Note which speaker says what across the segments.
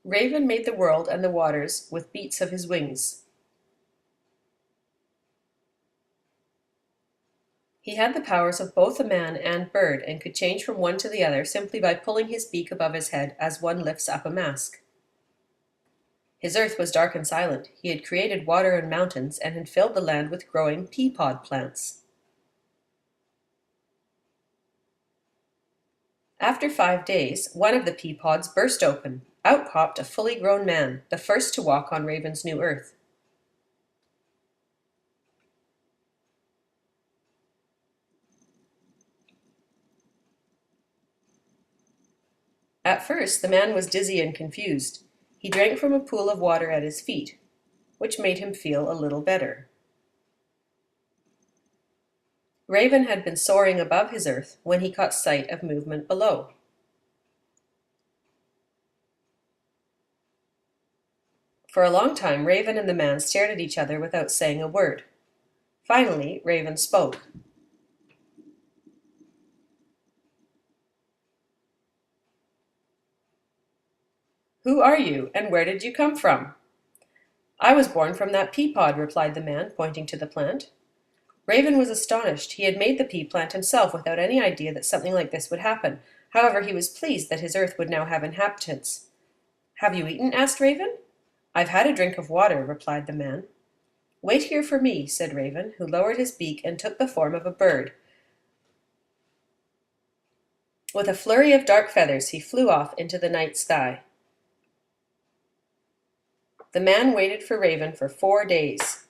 Speaker 1: Raven made the world and the waters with beats of his wings. He had the powers of both a man and bird, and could change from one to the other simply by pulling his beak above his head as one lifts up a mask. His earth was dark and silent. He had created water and mountains, and had filled the land with growing pea-pod plants. After 5 days, one of the pea-pods burst open. Out popped a fully grown man, the first to walk on Raven's new earth. At first, the man was dizzy and confused. He drank from a pool of water at his feet, which made him feel a little better. Raven had been soaring above his earth when he caught sight of movement below. For a long time, Raven and the man stared at each other without saying a word. Finally, Raven spoke. "Who are you, and where did you come from?" "I was born from that pea pod," replied the man, pointing to the plant. Raven was astonished. He had made the pea plant himself without any idea that something like this would happen. However, he was pleased that his earth would now have inhabitants. "Have you eaten?" asked Raven. "I've had a drink of water," replied the man. "Wait here for me," said Raven, who lowered his beak and took the form of a bird. With a flurry of dark feathers, he flew off into the night sky. The man waited for Raven for 4 days.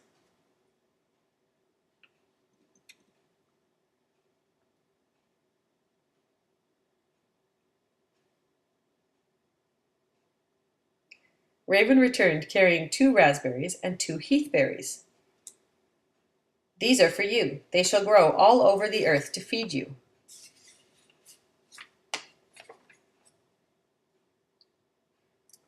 Speaker 1: Raven returned carrying 2 raspberries and 2 heathberries. "These are for you. They shall grow all over the earth to feed you."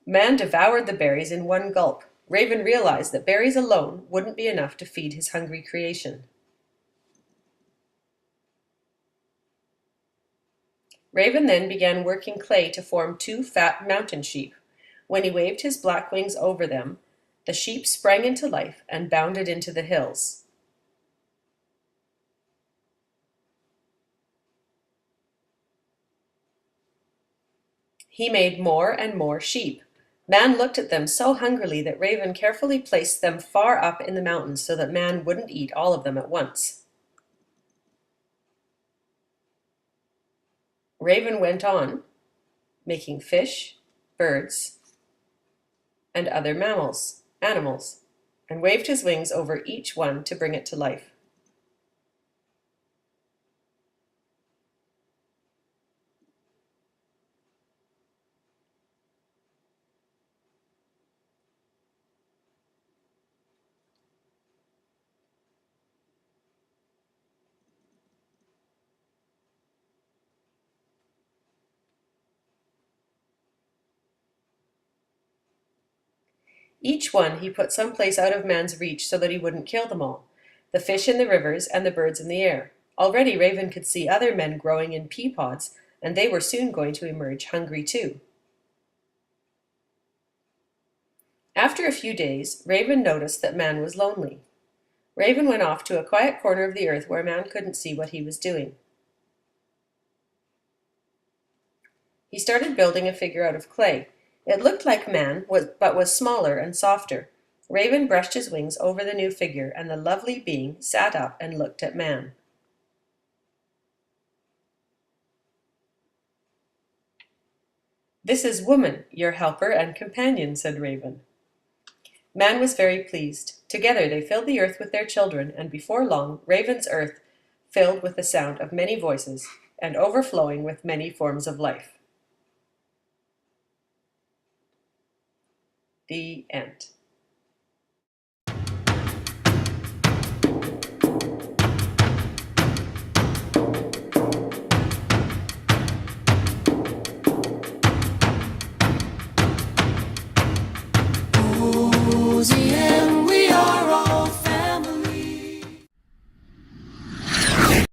Speaker 1: Man devoured the berries in one gulp. Raven realized that berries alone wouldn't be enough to feed his hungry creation. Raven then began working clay to form 2 fat mountain sheep. When he waved his black wings over them, the sheep sprang into life and bounded into the hills. He made more and more sheep. Man looked at them so hungrily that Raven carefully placed them far up in the mountains so that man wouldn't eat all of them at once. Raven went on, making fish, birds, and other animals, and waved his wings over each one to bring it to life. Each one he put someplace out of man's reach so that he wouldn't kill them all, the fish in the rivers and the birds in the air. Already Raven could see other men growing in pea pods, and they were soon going to emerge hungry too. After a few days, Raven noticed that man was lonely. Raven went off to a quiet corner of the earth where man couldn't see what he was doing. He started building a figure out of clay. It looked like man, but was smaller and softer. Raven brushed his wings over the new figure, and the lovely being sat up and looked at man. "This is woman, your helper and companion," said Raven. Man was very pleased. Together they filled the earth with their children, and before long, Raven's earth filled with the sound of many voices and overflowing with many forms of life. The end.